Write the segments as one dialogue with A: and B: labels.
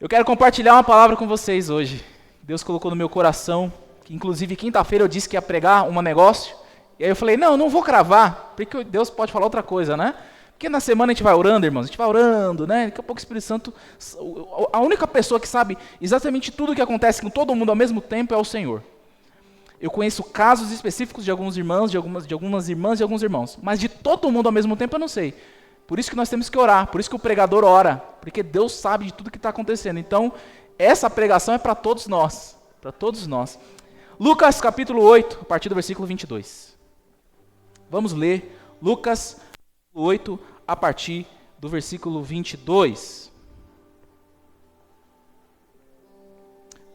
A: Eu quero compartilhar uma palavra com vocês hoje. Deus colocou no meu coração, que inclusive quinta-feira eu disse que ia pregar um negócio, e aí eu falei, não vou cravar, porque Deus pode falar outra coisa, né? Porque na semana a gente vai orando, irmãos, a gente vai orando, né? Daqui a pouco o Espírito Santo, a única pessoa que sabe exatamente tudo o que acontece com todo mundo ao mesmo tempo é o Senhor. Eu conheço casos específicos de alguns irmãos, de algumas irmãs e alguns irmãos, mas de todo mundo ao mesmo tempo eu não sei. Por isso que nós temos que orar, por isso que o pregador ora, porque Deus sabe de tudo que está acontecendo. Então, essa pregação é para todos nós, para todos nós. Lucas capítulo 8, a partir do versículo 22. Vamos ler Lucas 8, a partir do versículo 22.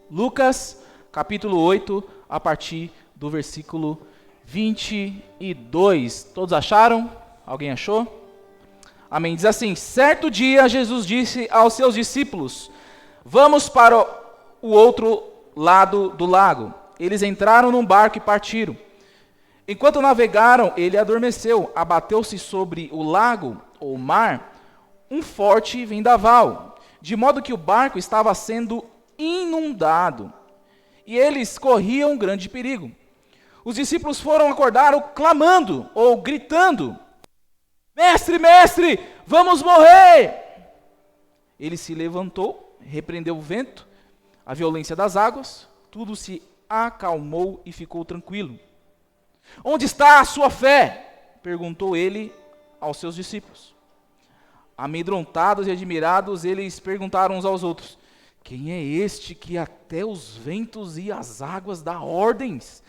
A: Lucas capítulo 8, a partir do versículo 22. Todos acharam? Alguém achou? Amém. Diz assim: certo dia Jesus disse aos seus discípulos: vamos para o outro lado do lago. Eles entraram num barco e partiram. Enquanto navegaram, ele adormeceu. Abateu-se sobre o lago, ou mar, um forte vendaval, de modo que o barco estava sendo inundado. E eles corriam grande perigo. Os discípulos foram acordar clamando, ou gritando: mestre, mestre, vamos morrer! Ele se levantou, repreendeu o vento, a violência das águas, tudo se acalmou e ficou tranquilo. Onde está a sua fé? Perguntou ele aos seus discípulos. Amedrontados e admirados, eles perguntaram uns aos outros: quem é este que até os ventos e as águas dá ordens,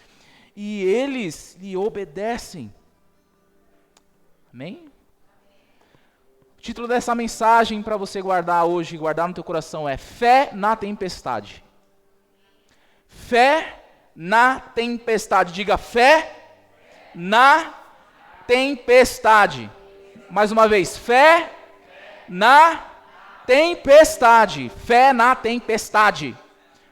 A: e eles lhe obedecem? Amém? O título dessa mensagem para você guardar hoje, guardar no teu coração é Fé na Tempestade. Fé na tempestade. Diga, fé na tempestade. Mais uma vez, fé na tempestade. Fé na tempestade.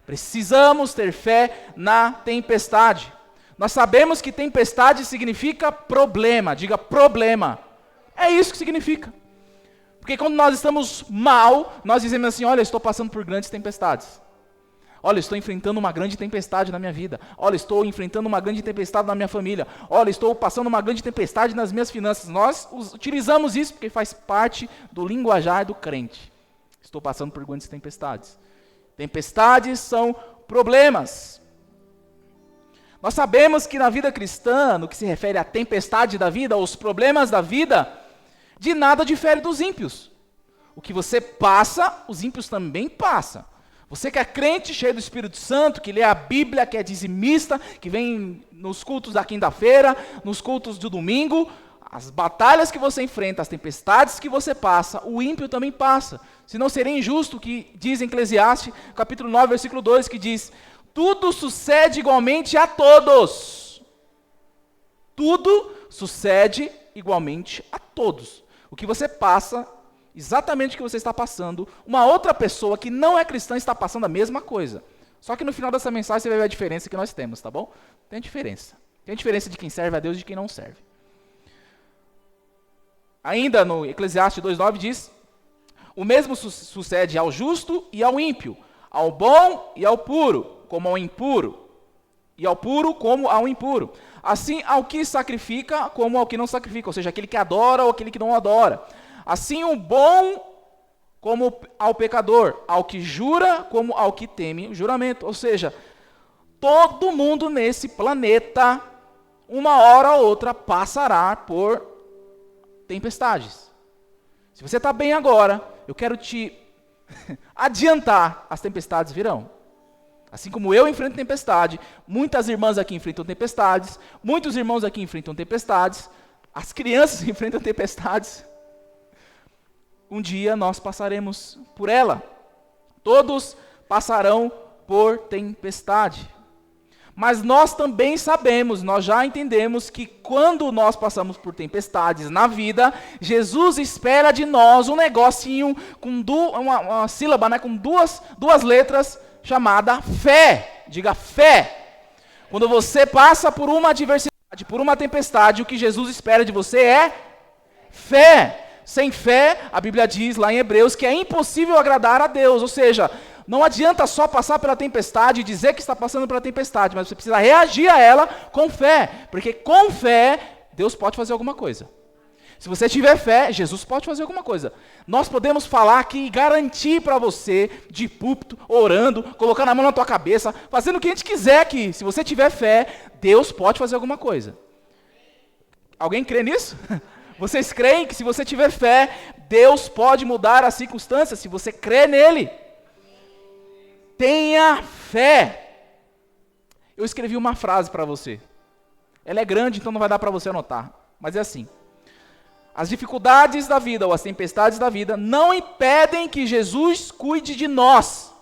A: Precisamos ter fé na tempestade. Nós sabemos que tempestade significa problema. Diga, problema. É isso que significa. Porque quando nós estamos mal, nós dizemos assim: olha, estou passando por grandes tempestades. Olha, estou enfrentando uma grande tempestade na minha vida. Olha, estou enfrentando uma grande tempestade na minha família. Olha, estou passando uma grande tempestade nas minhas finanças. Nós utilizamos isso porque faz parte do linguajar do crente. Estou passando por grandes tempestades. Tempestades são problemas. Nós sabemos que na vida cristã, no que se refere à tempestade da vida, aos problemas da vida, de nada difere dos ímpios. O que você passa, os ímpios também passam. Você que é crente, cheio do Espírito Santo, que lê a Bíblia, que é dizimista, que vem nos cultos da quinta-feira, nos cultos do domingo, as batalhas que você enfrenta, as tempestades que você passa, o ímpio também passa. Senão seria injusto o que diz em Eclesiastes, capítulo 9, versículo 2, que diz: tudo sucede igualmente a todos. Tudo sucede igualmente a todos. O que você passa, exatamente o que você está passando, uma outra pessoa que não é cristã está passando a mesma coisa. Só que no final dessa mensagem você vai ver a diferença que nós temos, tá bom? Tem diferença. Tem a diferença de quem serve a Deus e de quem não serve. Ainda no Eclesiastes 2,9 diz: o mesmo sucede ao justo e ao ímpio, ao bom e ao puro, como ao impuro, e ao puro como ao impuro. Assim ao que sacrifica como ao que não sacrifica, ou seja, aquele que adora ou aquele que não adora. Assim o bom como ao pecador, ao que jura como ao que teme o juramento. Ou seja, todo mundo nesse planeta, uma hora ou outra, passará por tempestades. Se você está bem agora, eu quero te adiantar, as tempestades virão. Assim como eu enfrento tempestade, muitas irmãs aqui enfrentam tempestades, muitos irmãos aqui enfrentam tempestades, as crianças enfrentam tempestades. Um dia nós passaremos por ela. Todos passarão por tempestade. Mas nós também sabemos, nós já entendemos que quando nós passamos por tempestades na vida, Jesus espera de nós um negocinho com uma sílaba, né, com duas letras, chamada fé. Diga fé. Quando você passa por uma adversidade, por uma tempestade, o que Jesus espera de você é fé. Sem fé, a Bíblia diz lá em Hebreus que é impossível agradar a Deus. Ou seja, não adianta só passar pela tempestade e dizer que está passando pela tempestade, mas você precisa reagir a ela com fé. Porque com fé, Deus pode fazer alguma coisa. Se você tiver fé, Jesus pode fazer alguma coisa. Nós podemos falar aqui e garantir para você, de púlpito, orando, colocando a mão na tua cabeça, fazendo o que a gente quiser aqui. Se você tiver fé, Deus pode fazer alguma coisa. Alguém crê nisso? Vocês creem que se você tiver fé, Deus pode mudar as circunstâncias, se você crê nele? Tenha fé. Eu escrevi uma frase para você. Ela é grande, então não vai dar para você anotar. Mas é assim. As dificuldades da vida ou as tempestades da vida não impedem que Jesus cuide de nós.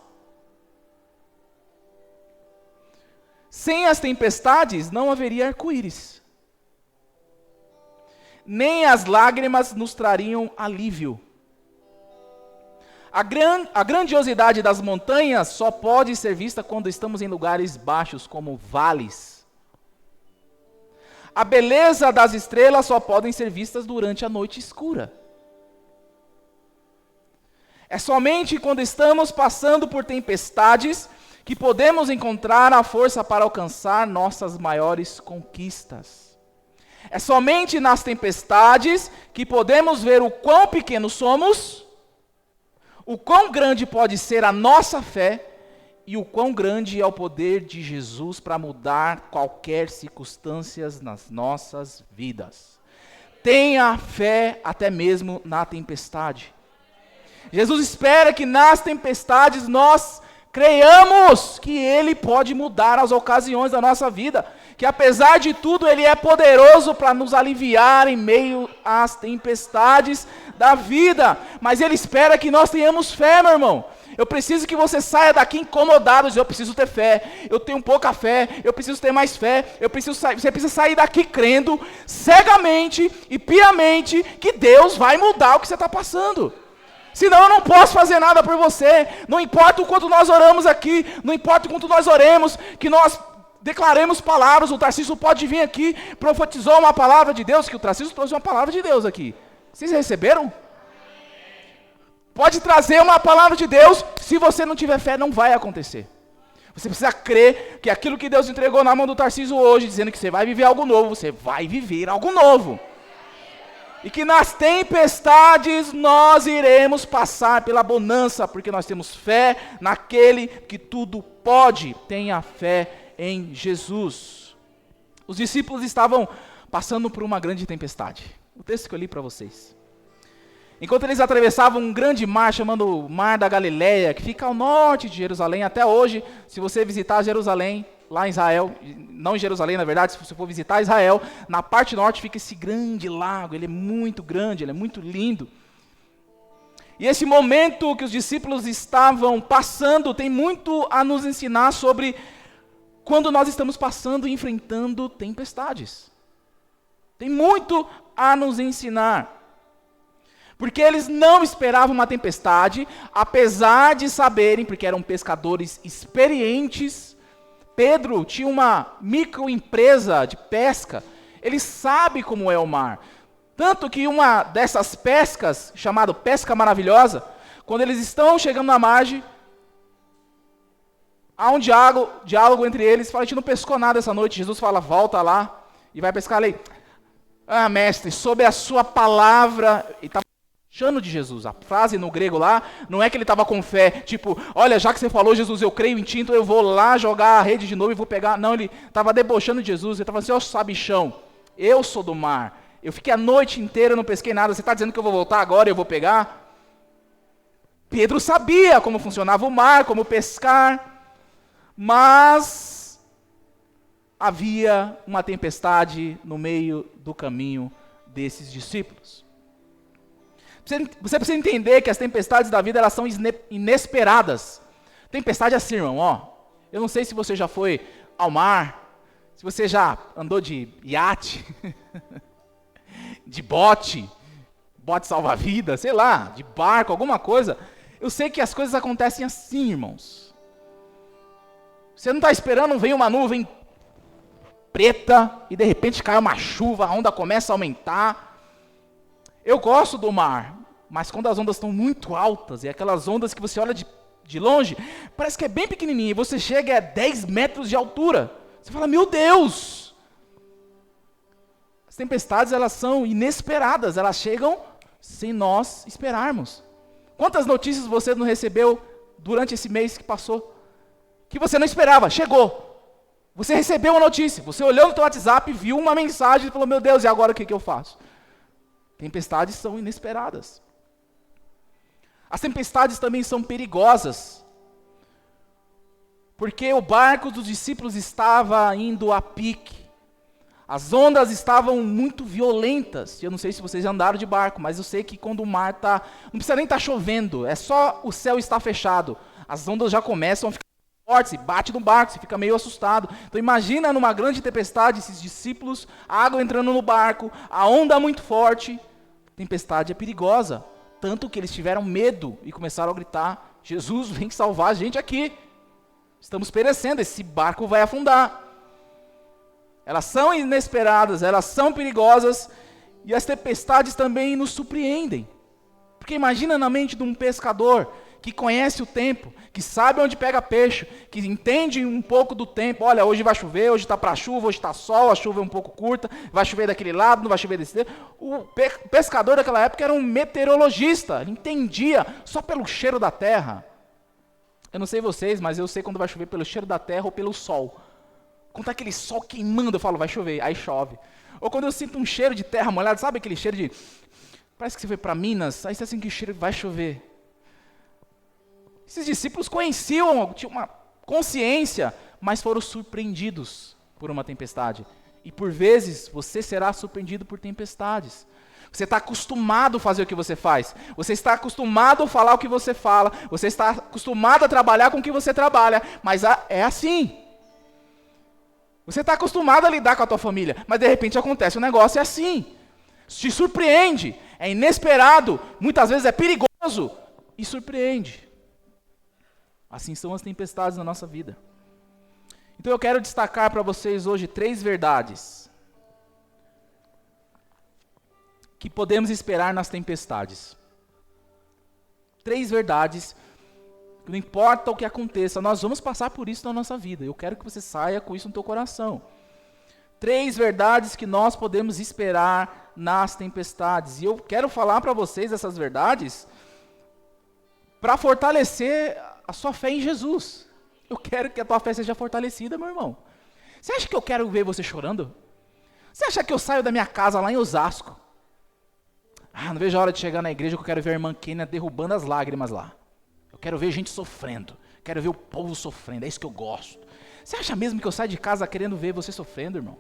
A: Sem as tempestades não haveria arco-íris. Nem as lágrimas nos trariam alívio. A grandiosidade das montanhas só pode ser vista quando estamos em lugares baixos, como vales. A beleza das estrelas só podem ser vistas durante a noite escura. É somente quando estamos passando por tempestades que podemos encontrar a força para alcançar nossas maiores conquistas. É somente nas tempestades que podemos ver o quão pequenos somos, o quão grande pode ser a nossa fé e o quão grande é o poder de Jesus para mudar qualquer circunstância nas nossas vidas. Tenha fé até mesmo na tempestade. Jesus espera que nas tempestades nós creiamos que Ele pode mudar as ocasiões da nossa vida, que apesar de tudo Ele é poderoso para nos aliviar em meio às tempestades da vida, mas Ele espera que nós tenhamos fé, meu irmão. Eu preciso que você saia daqui incomodado, eu preciso ter fé, eu tenho pouca fé, eu preciso ter mais fé, você precisa sair daqui crendo cegamente e piamente que Deus vai mudar o que você está passando. Senão eu não posso fazer nada por você. Não importa o quanto nós oramos aqui, não importa o quanto nós oremos, que nós declaremos palavras. O Tarcísio pode vir aqui, profetizou uma palavra de Deus, que o Tarcísio trouxe uma palavra de Deus aqui. Vocês receberam? Pode trazer uma palavra de Deus, se você não tiver fé, não vai acontecer. Você precisa crer que aquilo que Deus entregou na mão do Tarcísio hoje, dizendo que você vai viver algo novo, você vai viver algo novo. E que nas tempestades nós iremos passar pela bonança, porque nós temos fé naquele que tudo pode. Tenha fé em Jesus. Os discípulos estavam passando por uma grande tempestade. O texto que eu li para vocês. Enquanto eles atravessavam um grande mar, chamado Mar da Galileia, que fica ao norte de Jerusalém, até hoje, se você visitar Jerusalém, lá em Israel, não em Jerusalém, na verdade, se você for visitar Israel, na parte norte fica esse grande lago, ele é muito grande, ele é muito lindo. E esse momento que os discípulos estavam passando, tem muito a nos ensinar sobre quando nós estamos passando e enfrentando tempestades. Tem muito a nos ensinar. Porque eles não esperavam uma tempestade, apesar de saberem, porque eram pescadores experientes. Pedro tinha uma microempresa de pesca, ele sabe como é o mar. Tanto que uma dessas pescas, chamada pesca maravilhosa, quando eles estão chegando na margem, há um diálogo entre eles, fala, a gente não pescou nada essa noite. Jesus fala, volta lá e vai pescar ali. Ah, mestre, sob a sua palavra, e está achando de Jesus. A frase no grego lá, não é que ele estava com fé, tipo, olha, já que você falou, Jesus, eu creio em ti, então eu vou lá jogar a rede de novo e vou pegar. Não, ele estava debochando de Jesus, ele estava assim, ó sabichão, eu sou do mar, eu fiquei a noite inteira, não pesquei nada, você está dizendo que eu vou voltar agora e eu vou pegar? Pedro sabia como funcionava o mar, como pescar, mas havia uma tempestade no meio do caminho desses discípulos. Você precisa entender que as tempestades da vida, elas são inesperadas. Tempestade é assim, irmão, ó. Eu não sei se você já foi ao mar, se você já andou de iate, de bote salva-vidas, sei lá, de barco, alguma coisa. Eu sei que as coisas acontecem assim, irmãos. Você não está esperando, vem uma nuvem preta e de repente cai uma chuva, a onda começa a aumentar. Eu gosto do mar, mas quando as ondas estão muito altas, e aquelas ondas que você olha de longe, parece que é bem pequenininha, e você chega a 10 metros de altura. Você fala, meu Deus! As tempestades, elas são inesperadas, elas chegam sem nós esperarmos. Quantas notícias você não recebeu durante esse mês que passou? Que você não esperava, chegou. Você recebeu uma notícia, você olhou no teu WhatsApp, viu uma mensagem e falou, meu Deus, e agora o que eu faço? Tempestades são inesperadas. As tempestades também são perigosas, porque o barco dos discípulos estava indo a pique. As ondas estavam muito violentas. Eu não sei se vocês já andaram de barco, mas eu sei que quando o mar está... Não precisa nem estar chovendo, é só o céu estar fechado. As ondas já começam a ficar fortes, bate no barco, você fica meio assustado. Então imagina numa grande tempestade, esses discípulos, a água entrando no barco, a onda muito forte. Tempestade é perigosa. Tanto que eles tiveram medo e começaram a gritar, Jesus, vem salvar a gente aqui. Estamos perecendo, esse barco vai afundar. Elas são inesperadas, elas são perigosas, e as tempestades também nos surpreendem. Porque imagina na mente de um pescador que conhece o tempo, que sabe onde pega peixe, que entende um pouco do tempo. Olha, hoje vai chover, hoje está para chuva, hoje está sol, a chuva é um pouco curta, vai chover daquele lado, não vai chover desse lado. O pescador daquela época era um meteorologista, ele entendia só pelo cheiro da terra. Eu não sei vocês, mas eu sei quando vai chover pelo cheiro da terra ou pelo sol. Quando tá aquele sol queimando, eu falo, vai chover, aí chove. Ou quando eu sinto um cheiro de terra molhada, sabe aquele cheiro de... Parece que você foi para Minas, aí você sente que cheiro, vai chover. Esses discípulos conheciam, tinham uma consciência, mas foram surpreendidos por uma tempestade. E por vezes, você será surpreendido por tempestades. Você está acostumado a fazer o que você faz. Você está acostumado a falar o que você fala. Você está acostumado a trabalhar com o que você trabalha. Mas é assim. Você está acostumado a lidar com a tua família. Mas de repente acontece um negócio, é assim. Te surpreende. É inesperado. Muitas vezes é perigoso. E surpreende. Assim são as tempestades na nossa vida. Então eu quero destacar para vocês hoje 3 verdades que podemos esperar nas tempestades. 3 verdades que não importa o que aconteça, nós vamos passar por isso na nossa vida. Eu quero que você saia com isso no teu coração. 3 verdades que nós podemos esperar nas tempestades. E eu quero falar para vocês essas verdades para fortalecer a sua fé em Jesus. Eu quero que a tua fé seja fortalecida, meu irmão. Você acha que eu quero ver você chorando? Você acha que eu saio da minha casa lá em Osasco? Não vejo a hora de chegar na igreja que eu quero ver a irmã Kênia derrubando as lágrimas lá. Eu quero ver gente sofrendo. Quero ver o povo sofrendo. É isso que eu gosto. Você acha mesmo que eu saio de casa querendo ver você sofrendo, irmão?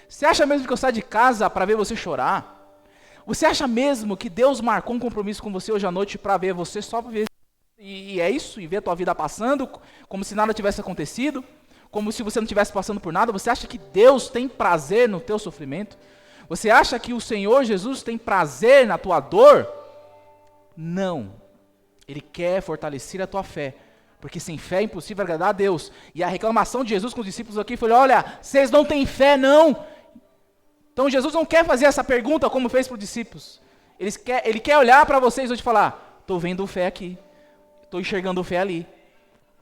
A: Você acha mesmo que eu saio de casa para ver você chorar? Você acha mesmo que Deus marcou um compromisso com você hoje à noite para ver você só ver? E é isso, e ver a tua vida passando, como se nada tivesse acontecido, como se você não estivesse passando por nada. Você acha que Deus tem prazer no teu sofrimento? Você acha que o Senhor Jesus tem prazer na tua dor? Não. Ele quer fortalecer a tua fé, porque sem fé é impossível agradar a Deus. E a reclamação de Jesus com os discípulos aqui foi, olha, vocês não têm fé não. Então Jesus não quer fazer essa pergunta como fez para os discípulos. Ele quer olhar para vocês hoje e falar, estou vendo fé aqui. Estou enxergando fé ali.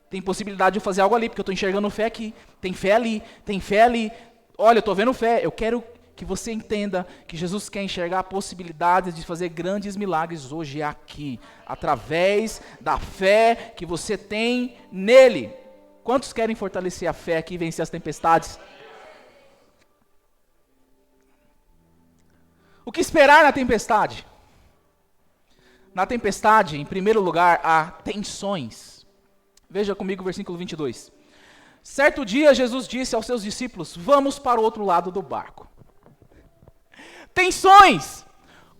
A: Tem possibilidade de eu fazer algo ali, porque eu estou enxergando fé aqui. Tem fé ali, tem fé ali. Olha, eu estou vendo fé. Eu quero que você entenda que Jesus quer enxergar possibilidades de fazer grandes milagres hoje aqui, através da fé que você tem nele. Quantos querem fortalecer a fé aqui e vencer as tempestades? O que esperar na tempestade? Na tempestade, em primeiro lugar, há tensões. Veja comigo o versículo 22. Certo dia, Jesus disse aos seus discípulos, vamos para o outro lado do barco. Tensões!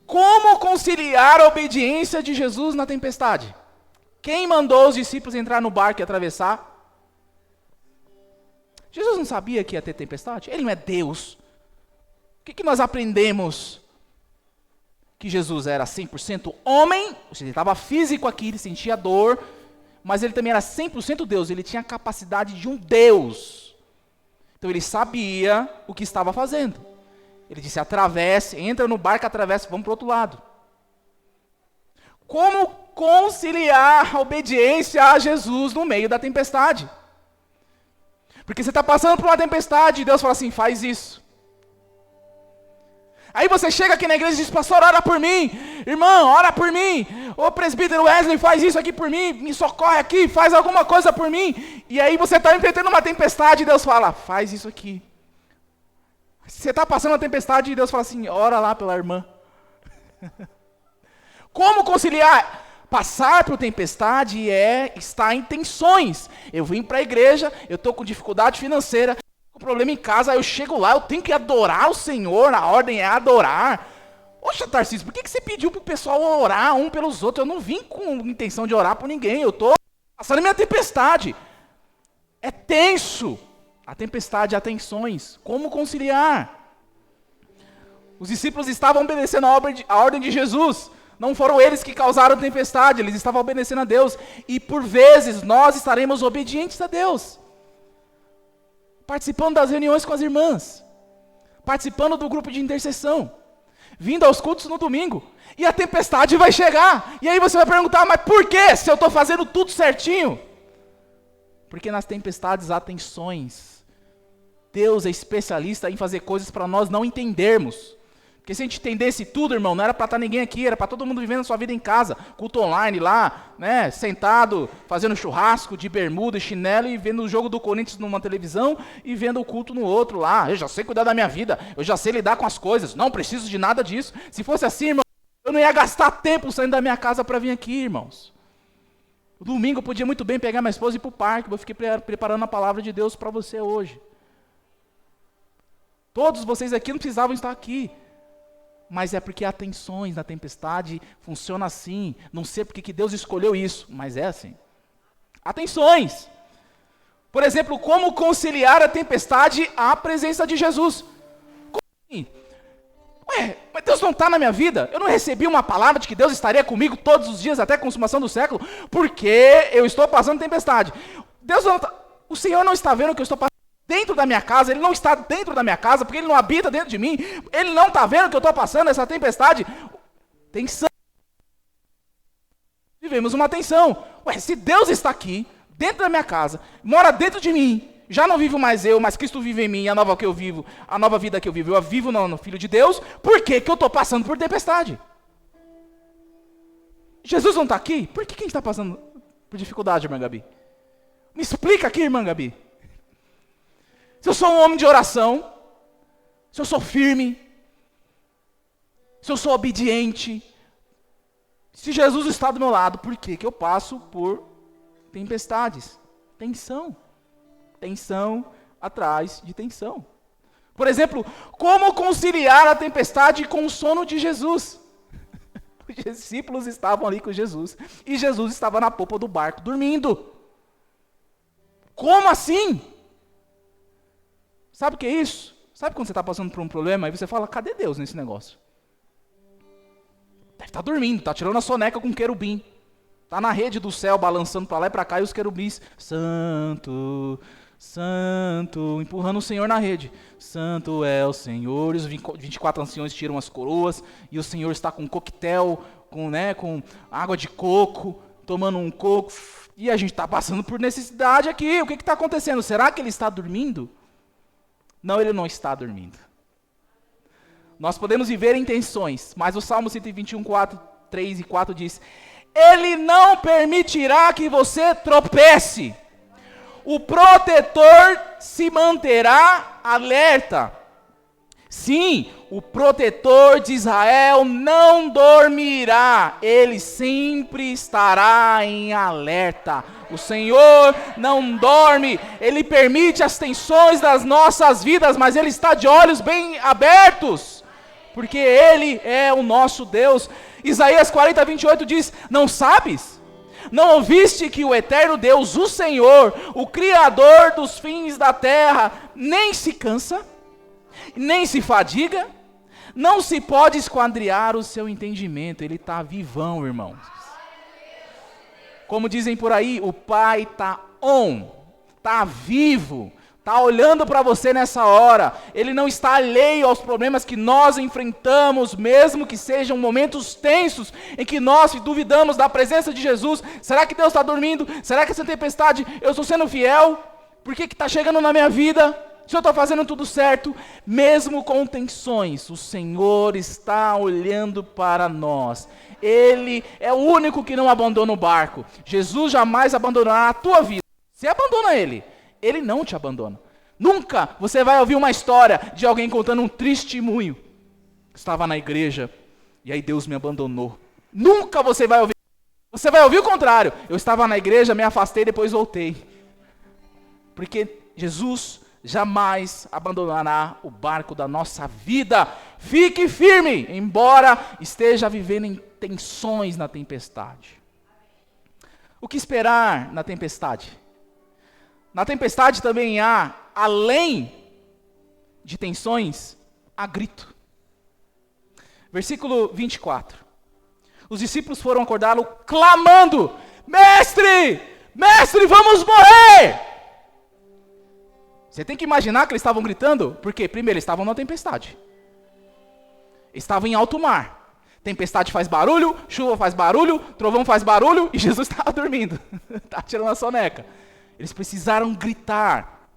A: Como conciliar a obediência de Jesus na tempestade? Quem mandou os discípulos entrar no barco e atravessar? Jesus não sabia que ia ter tempestade? Ele não é Deus. O que nós aprendemos? Que Jesus era 100% homem, ou seja, ele estava físico aqui, ele sentia dor, mas ele também era 100% Deus, ele tinha a capacidade de um Deus. Então ele sabia o que estava fazendo. Ele disse, atravesse, entra no barco, atravessa, vamos para o outro lado. Como conciliar a obediência a Jesus no meio da tempestade? Porque você está passando por uma tempestade e Deus fala assim, faz isso. Aí você chega aqui na igreja e diz, pastor, ora por mim. Irmão, ora por mim. Ô presbítero Wesley, faz isso aqui por mim. Me socorre aqui, faz alguma coisa por mim. E aí você está enfrentando uma tempestade e Deus fala, faz isso aqui. Você está passando uma tempestade e Deus fala assim, ora lá pela irmã. Como conciliar? Passar por tempestade estar em tensões. Eu vim para a igreja, eu estou com dificuldade financeira, com problema em casa, aí eu chego lá, eu tenho que adorar o Senhor, a ordem é adorar. Poxa, Tarcísio, por que você pediu para o pessoal orar um pelos outros? Eu não vim com intenção de orar por ninguém, eu estou passando minha tempestade. É tenso. A tempestade há tensões. Como conciliar? Os discípulos estavam obedecendo a ordem de Jesus. Não foram eles que causaram a tempestade, eles estavam obedecendo a Deus. E por vezes nós estaremos obedientes a Deus. Participando das reuniões com as irmãs. Participando do grupo de intercessão. Vindo aos cultos no domingo. E a tempestade vai chegar. E aí você vai perguntar, mas por que se eu estou fazendo tudo certinho? Porque nas tempestades há tensões. Deus é especialista em fazer coisas para nós não entendermos. Porque se a gente entendesse tudo, irmão, não era para estar ninguém aqui, era para todo mundo vivendo a sua vida em casa, culto online lá, né, sentado, fazendo churrasco de bermuda e chinelo e vendo o jogo do Corinthians numa televisão e vendo o culto no outro lá. Eu já sei cuidar da minha vida, eu já sei lidar com as coisas, não preciso de nada disso. Se fosse assim, irmão, eu não ia gastar tempo saindo da minha casa para vir aqui, irmãos. No domingo eu podia muito bem pegar minha esposa e ir para o parque, eu fiquei preparando a palavra de Deus para você hoje. Todos vocês aqui não precisavam estar aqui. Mas é porque há tensões na tempestade, funciona assim. Não sei porque que Deus escolheu isso, mas é assim. Há tensões. Por exemplo, como conciliar a tempestade à presença de Jesus? Como assim? Ué, mas Deus não está na minha vida? Eu não recebi uma palavra de que Deus estaria comigo todos os dias até a consumação do século? Porque eu estou passando tempestade. O Senhor não está vendo que eu estou passando dentro da minha casa, Ele não está dentro da minha casa, porque Ele não habita dentro de mim, Ele não está vendo que eu estou passando essa tempestade. Tensão. Vivemos uma tensão. Ué, se Deus está aqui, dentro da minha casa, mora dentro de mim, já não vivo mais eu, mas Cristo vive em mim, a nova vida que eu vivo no Filho de Deus, por que que eu estou passando por tempestade? Jesus não está aqui? Por que a gente está passando por dificuldade, irmã Gabi? Me explica aqui, irmã Gabi. Se eu sou um homem de oração, se eu sou firme, se eu sou obediente, se Jesus está do meu lado, por que que eu passo por tempestades? Tensão. Tensão atrás de tensão. Por exemplo, como conciliar a tempestade com o sono de Jesus? Os discípulos estavam ali com Jesus, e Jesus estava na popa do barco dormindo. Como assim? Sabe o que é isso? Sabe quando você está passando por um problema, aí você fala, cadê Deus nesse negócio? Deve estar dormindo, está tirando a soneca com o querubim. Está na rede do céu, balançando para lá e para cá, e os querubins, santo, santo, empurrando o Senhor na rede. Santo é o Senhor, e os 24 anciões tiram as coroas, e o Senhor está com um coquetel, com água de coco, tomando um coco, e a gente está passando por necessidade aqui. O que está acontecendo? Será que Ele está dormindo? Não, Ele não está dormindo. Nós podemos viver em tensões, mas o Salmo 121, 3 e 4 diz, Ele não permitirá que você tropece. O protetor se manterá alerta. Sim, o protetor de Israel não dormirá, ele sempre estará em alerta. O Senhor não dorme, Ele permite as tensões das nossas vidas, mas Ele está de olhos bem abertos, porque Ele é o nosso Deus. Isaías 40, 28 diz, não sabes? Não ouviste que o eterno Deus, o Senhor, o Criador dos fins da terra, nem se cansa, nem se fadiga, não se pode esquadriar o seu entendimento. Ele está vivão, irmãos. Como dizem por aí, o Pai está on, está vivo, está olhando para você nessa hora. Ele não está alheio aos problemas que nós enfrentamos, mesmo que sejam momentos tensos, em que nós duvidamos da presença de Jesus. Será que Deus está dormindo? Será que essa tempestade, eu estou sendo fiel? Por que está chegando na minha vida? Se eu estou fazendo tudo certo? Mesmo com tensões, o Senhor está olhando para nós. Ele é o único que não abandona o barco. Jesus jamais abandonará a tua vida. Você abandona Ele. Ele não te abandona. Nunca você vai ouvir uma história de alguém contando um testemunho. Estava na igreja e aí Deus me abandonou. Nunca você vai ouvir. Você vai ouvir o contrário. Eu estava na igreja, me afastei, depois voltei. Porque Jesus jamais abandonará o barco da nossa vida. Fique firme, embora esteja vivendo em tensões na tempestade. O que esperar na tempestade? Na tempestade também há, além de tensões, há grito. Versículo 24. Os discípulos foram acordá-lo clamando: Mestre! Mestre, vamos morrer! Você tem que imaginar que eles estavam gritando, porque primeiro eles estavam na tempestade. Estavam em alto mar. Tempestade faz barulho, chuva faz barulho, trovão faz barulho, e Jesus estava dormindo. Estava tirando a soneca. Eles precisaram gritar.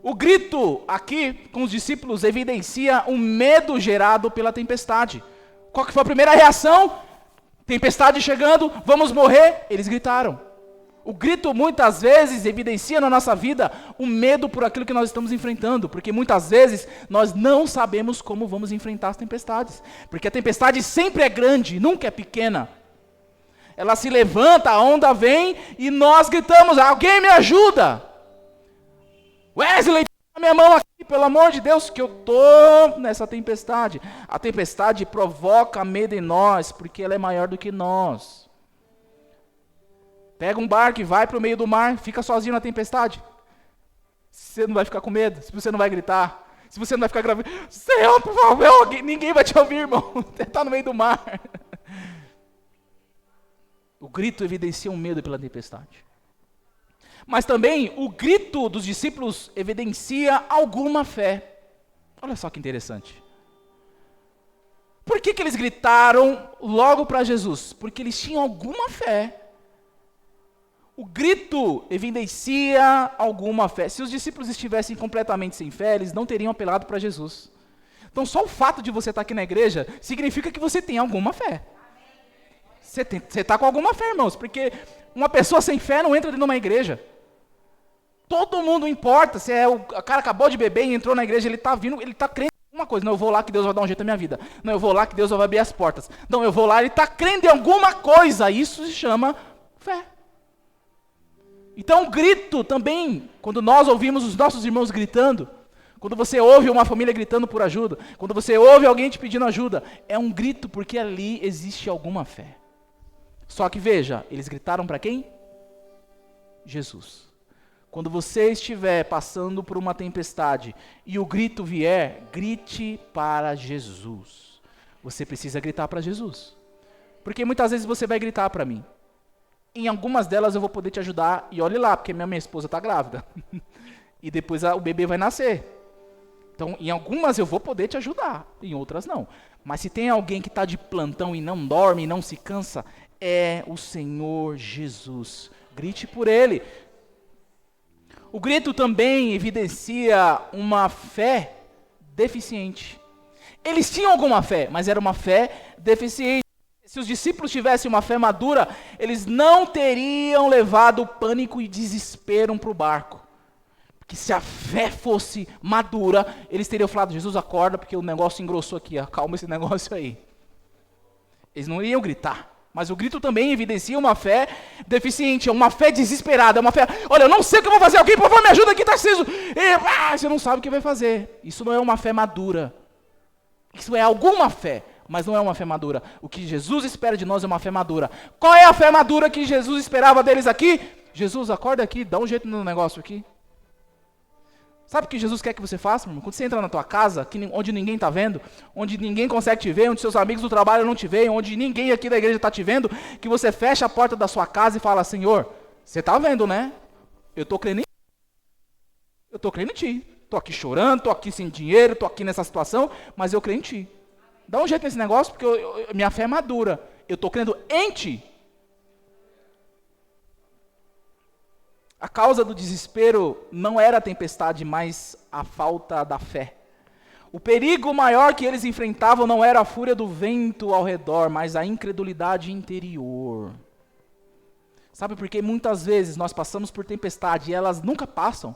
A: O grito aqui com os discípulos evidencia um medo gerado pela tempestade. Qual que foi a primeira reação? Tempestade chegando, vamos morrer. Eles gritaram. O grito muitas vezes evidencia na nossa vida o medo por aquilo que nós estamos enfrentando, porque muitas vezes nós não sabemos como vamos enfrentar as tempestades, porque a tempestade sempre é grande, nunca é pequena. Ela se levanta, a onda vem e nós gritamos: alguém me ajuda! Wesley, tira a minha mão aqui, pelo amor de Deus, que eu estou nessa tempestade. A tempestade provoca medo em nós, porque ela é maior do que nós. Pega um barco e vai para o meio do mar, fica sozinho na tempestade. Você não vai ficar com medo, se você não vai gritar, se você não vai ficar gravando: Senhor, por favor, ninguém vai te ouvir, irmão. Você está no meio do mar. O grito evidencia um medo pela tempestade. Mas também o grito dos discípulos evidencia alguma fé. Olha só que interessante. Por que eles gritaram logo para Jesus? Porque eles tinham alguma fé. O grito evidencia alguma fé. Se os discípulos estivessem completamente sem fé, eles não teriam apelado para Jesus. Então só o fato de você estar aqui na igreja significa que você tem alguma fé. Você está com alguma fé, irmãos, porque uma pessoa sem fé não entra dentro de uma igreja. Todo mundo importa, se o cara acabou de beber e entrou na igreja, ele está vindo, ele está crendo em alguma coisa. Não, eu vou lá que Deus vai dar um jeito na minha vida. Não, eu vou lá que Deus vai abrir as portas. Não, eu vou lá, ele está crendo em alguma coisa. Isso se chama fé. Então o grito também, quando nós ouvimos os nossos irmãos gritando, quando você ouve uma família gritando por ajuda, quando você ouve alguém te pedindo ajuda, é um grito porque ali existe alguma fé. Só que veja, eles gritaram para quem? Jesus. Quando você estiver passando por uma tempestade e o grito vier, grite para Jesus. Você precisa gritar para Jesus. Porque muitas vezes você vai gritar para mim. Em algumas delas eu vou poder te ajudar, e olhe lá, porque minha esposa está grávida. E depois o bebê vai nascer. Então, em algumas eu vou poder te ajudar, em outras não. Mas se tem alguém que está de plantão e não dorme, e não se cansa, é o Senhor Jesus. Grite por Ele. O grito também evidencia uma fé deficiente. Eles tinham alguma fé, mas era uma fé deficiente. Se os discípulos tivessem uma fé madura, eles não teriam levado pânico e desespero para o barco. Porque se a fé fosse madura, eles teriam falado: Jesus, acorda, porque o negócio engrossou aqui, acalma esse negócio aí. Eles não iriam gritar. Mas o grito também evidencia uma fé deficiente, uma fé desesperada, uma fé: olha, eu não sei o que eu vou fazer, alguém por favor me ajuda aqui, Tarcísio. Você não sabe o que vai fazer. Isso não é uma fé madura. Isso é alguma fé, mas não é uma fé madura. O que Jesus espera de nós é uma fé madura. Qual é a fé madura que Jesus esperava deles aqui? Jesus, acorda aqui, dá um jeito no negócio aqui. Sabe o que Jesus quer que você faça, irmão? Quando você entra na tua casa, onde ninguém está vendo, onde ninguém consegue te ver, onde seus amigos do trabalho não te veem, onde ninguém aqui da igreja está te vendo, que você fecha a porta da sua casa e fala: Senhor, você está vendo, né? Eu estou crendo em estou crendo em ti. Estou aqui chorando, estou aqui sem dinheiro, estou aqui nessa situação, mas eu creio em ti. Dá um jeito nesse negócio, porque minha fé é madura. Eu estou crendo em ti. A causa do desespero não era a tempestade, mas a falta da fé. O perigo maior que eles enfrentavam não era a fúria do vento ao redor, mas a incredulidade interior. Sabe por que muitas vezes nós passamos por tempestade e elas nunca passam?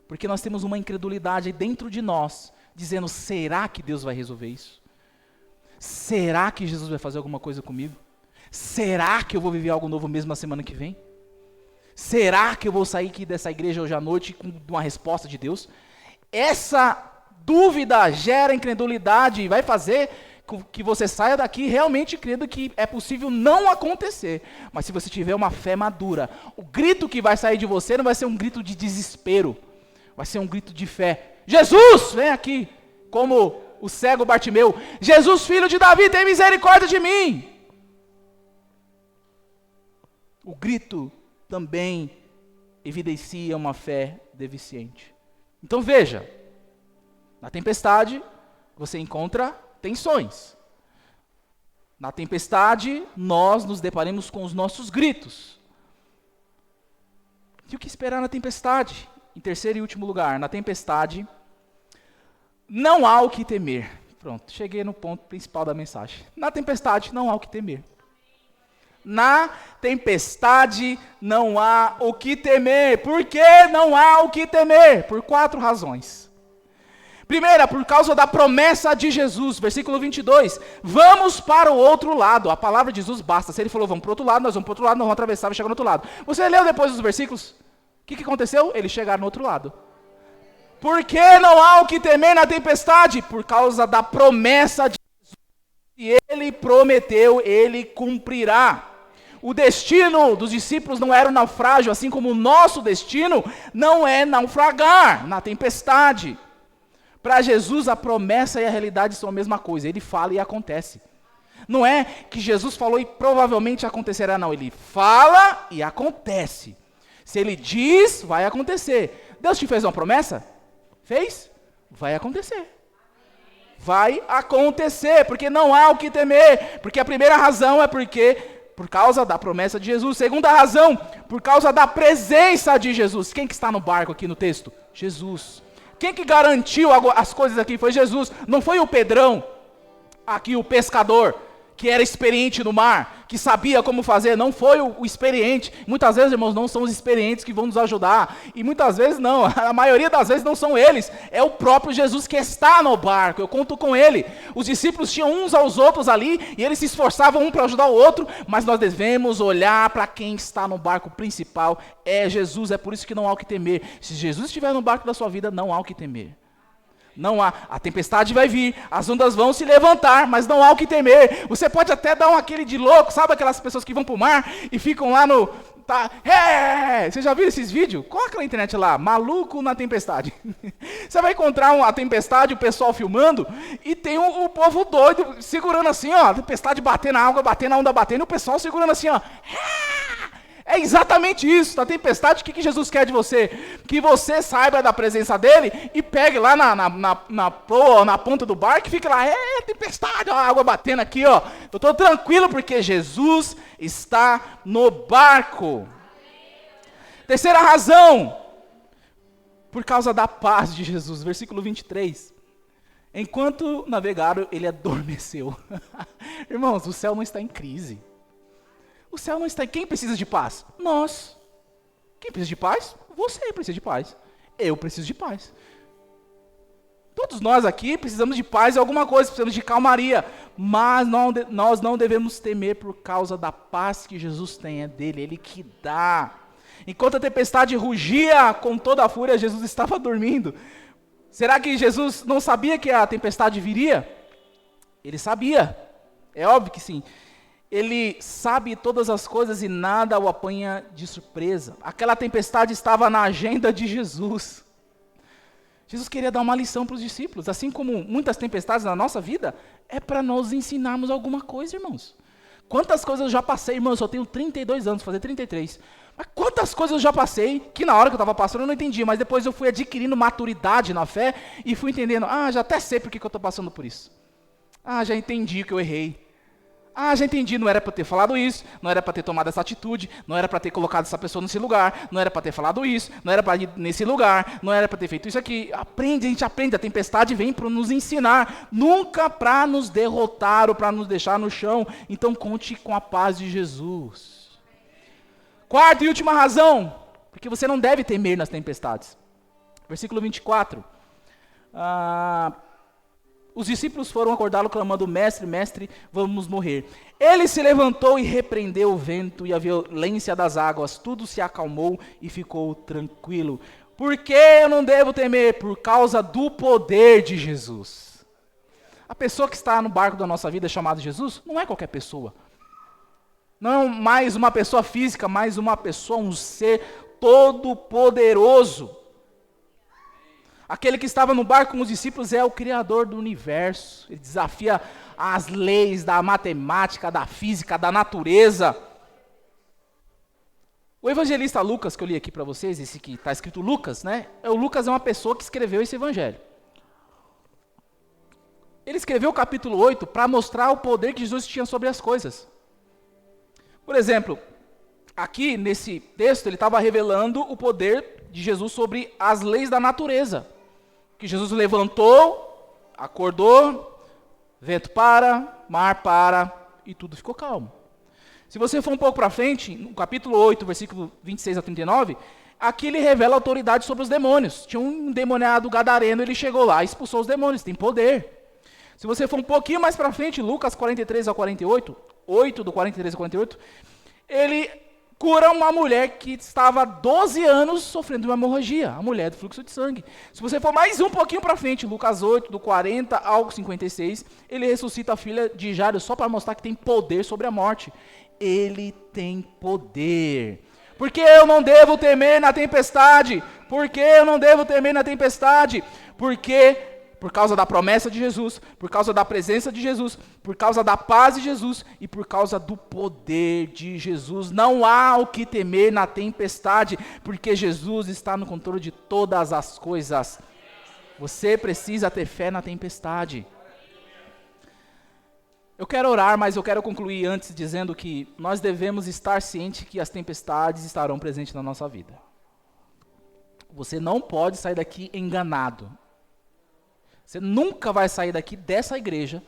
A: Porque nós temos uma incredulidade dentro de nós, dizendo, será que Deus vai resolver isso? Será que Jesus vai fazer alguma coisa comigo? Será que eu vou viver algo novo mesmo na semana que vem? Será que eu vou sair aqui dessa igreja hoje à noite com uma resposta de Deus? Essa dúvida gera incredulidade e vai fazer com que você saia daqui realmente crendo que é possível não acontecer. Mas se você tiver uma fé madura, o grito que vai sair de você não vai ser um grito de desespero, vai ser um grito de fé. Jesus, vem aqui, como o cego Bartimeu. Jesus, filho de Davi, tem misericórdia de mim. O grito também evidencia uma fé deficiente. Então veja, na tempestade você encontra tensões. Na tempestade nós nos deparamos com os nossos gritos. E o que esperar na tempestade? Em terceiro e último lugar, na tempestade não há o que temer. Pronto, cheguei no ponto principal da mensagem. Na tempestade não há o que temer. Na tempestade não há o que temer. Por que não há o que temer? Por 4 razões. Primeira, por causa da promessa de Jesus, versículo 22. Vamos para o outro lado. A palavra de Jesus basta. Se ele falou, vamos para o outro lado, nós vamos para o outro lado, nós vamos atravessar e chegar no outro lado. Você leu depois os versículos? O que aconteceu? Eles chegaram no outro lado. Por que não há o que temer na tempestade? Por causa da promessa de Jesus. Se ele prometeu, ele cumprirá. O destino dos discípulos não era o naufrágio, assim como o nosso destino não é naufragar na tempestade. Para Jesus, a promessa e a realidade são a mesma coisa. Ele fala e acontece. Não é que Jesus falou e provavelmente acontecerá, não. Ele fala e acontece. Se ele diz, vai acontecer. Deus te fez uma promessa? Fez? Vai acontecer. Vai acontecer, porque não há o que temer. Porque a primeira razão é por causa da promessa de Jesus. Segunda razão, por causa da presença de Jesus. Quem que está no barco aqui no texto? Jesus. Quem que garantiu as coisas aqui foi Jesus. Não foi o Pedrão, aqui o pescador, que era experiente no mar, que sabia como fazer. Não foi o experiente. Muitas vezes, irmãos, não são os experientes que vão nos ajudar. E muitas vezes não. A maioria das vezes não são eles. É o próprio Jesus que está no barco. Eu conto com ele. Os discípulos tinham uns aos outros ali e eles se esforçavam um para ajudar o outro. Mas nós devemos olhar para quem está no barco principal. É Jesus. É por isso que não há o que temer. Se Jesus estiver no barco da sua vida, não há o que temer. Não há, a tempestade vai vir, as ondas vão se levantar, mas não há o que temer. Você pode até dar aquele de louco, sabe aquelas pessoas que vão para o mar e ficam lá no... Você já viu esses vídeos? Coloca na internet lá, maluco na tempestade. Você vai encontrar a tempestade, o pessoal filmando, e tem o povo doido segurando assim, ó, a tempestade batendo, a água batendo, a onda batendo, e o pessoal segurando assim, ó. É exatamente isso, na tempestade, o que Jesus quer de você? Que você saiba da presença dele e pegue lá na proa, na ponta do barco e fique lá, tempestade, ó, a água batendo aqui, ó. Eu estou tranquilo porque Jesus está no barco. Terceira razão, por causa da paz de Jesus, versículo 23. Enquanto navegaram, ele adormeceu. Irmãos, o céu não está em crise. O céu não está... Quem precisa de paz? Nós. Quem precisa de paz? Você precisa de paz. Eu preciso de paz. Todos nós aqui precisamos de paz em alguma coisa, precisamos de calmaria. Mas nós não devemos temer por causa da paz que Jesus tem. É dele, ele que dá. Enquanto a tempestade rugia com toda a fúria, Jesus estava dormindo. Será que Jesus não sabia que a tempestade viria? Ele sabia. É óbvio que sim. Ele sabe todas as coisas e nada o apanha de surpresa. Aquela tempestade estava na agenda de Jesus. Jesus queria dar uma lição para os discípulos. Assim como muitas tempestades na nossa vida, é para nós ensinarmos alguma coisa, irmãos. Quantas coisas eu já passei, irmãos, eu só tenho 32 anos, fazer 33. Mas quantas coisas eu já passei, que na hora que eu estava passando eu não entendi, mas depois eu fui adquirindo maturidade na fé e fui entendendo, já até sei por que eu estou passando por isso. Já entendi que eu errei. Já entendi, não era para ter falado isso, não era para ter tomado essa atitude, não era para ter colocado essa pessoa nesse lugar, não era para ter falado isso, não era para ir nesse lugar, não era para ter feito isso aqui. A gente aprende, a tempestade vem para nos ensinar, nunca para nos derrotar ou para nos deixar no chão. Então conte com a paz de Jesus. Quarta e última razão, porque você não deve temer nas tempestades. Versículo 24. Os discípulos foram acordá-lo clamando, mestre, mestre, vamos morrer. Ele se levantou e repreendeu o vento e a violência das águas. Tudo se acalmou e ficou tranquilo. Por que eu não devo temer? Por causa do poder de Jesus. A pessoa que está no barco da nossa vida chamada Jesus não é qualquer pessoa. Não é mais uma pessoa física, mais uma pessoa, um ser todo poderoso. Aquele que estava no barco com os discípulos é o Criador do universo. Ele desafia as leis da matemática, da física, da natureza. O evangelista Lucas, que eu li aqui para vocês, esse que está escrito Lucas, né? O Lucas é uma pessoa que escreveu esse evangelho. Ele escreveu o capítulo 8 para mostrar o poder que Jesus tinha sobre as coisas. Por exemplo, aqui nesse texto ele estava revelando o poder de Jesus sobre as leis da natureza. Que Jesus levantou, acordou, vento para, mar para, e tudo ficou calmo. Se você for um pouco para frente, no capítulo 8, versículo 26 a 39, aqui ele revela autoridade sobre os demônios. Tinha um endemoniado gadareno, ele chegou lá e expulsou os demônios, tem poder. Se você for um pouquinho mais para frente, Lucas 43 a 48, 8 do 43 a 48, ele cura uma mulher que estava há 12 anos sofrendo de uma hemorragia, a mulher do fluxo de sangue. Se você for mais um pouquinho para frente, Lucas 8, do 40 ao 56, ele ressuscita a filha de Jairo só para mostrar que tem poder sobre a morte. Ele tem poder. Por que eu não devo temer na tempestade? Por que eu não devo temer na tempestade? Porque por causa da promessa de Jesus, por causa da presença de Jesus, por causa da paz de Jesus e por causa do poder de Jesus. Não há o que temer na tempestade, porque Jesus está no controle de todas as coisas. Você precisa ter fé na tempestade. Eu quero orar, mas eu quero concluir antes dizendo que nós devemos estar cientes que as tempestades estarão presentes na nossa vida. Você não pode sair daqui enganado. Você nunca vai sair daqui dessa igreja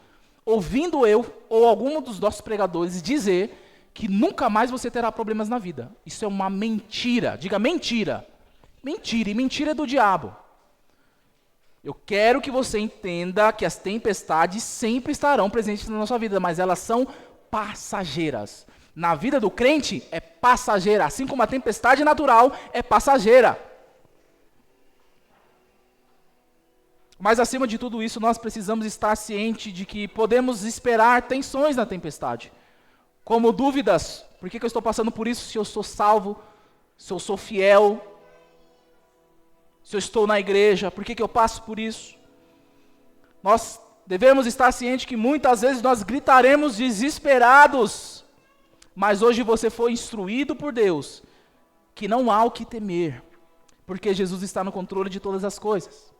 A: ouvindo eu ou algum dos nossos pregadores dizer que nunca mais você terá problemas na vida. Isso é uma mentira. Diga mentira. Mentira. E mentira é do diabo. Eu quero que você entenda que as tempestades sempre estarão presentes na nossa vida, mas elas são passageiras. Na vida do crente é passageira, assim como a tempestade natural é passageira. Mas acima de tudo isso, nós precisamos estar cientes de que podemos esperar tensões na tempestade. Como dúvidas, por que eu estou passando por isso se eu sou salvo, se eu sou fiel, se eu estou na igreja, por que eu passo por isso? Nós devemos estar cientes que muitas vezes nós gritaremos desesperados, mas hoje você foi instruído por Deus que não há o que temer, porque Jesus está no controle de todas as coisas.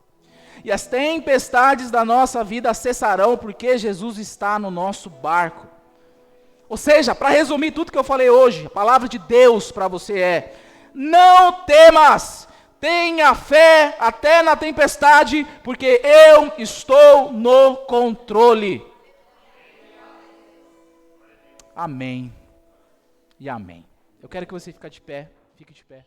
A: E as tempestades da nossa vida cessarão, porque Jesus está no nosso barco. Ou seja, para resumir tudo que eu falei hoje, a palavra de Deus para você é: não temas, tenha fé até na tempestade, porque eu estou no controle. Amém e amém. Eu quero que você fique de pé.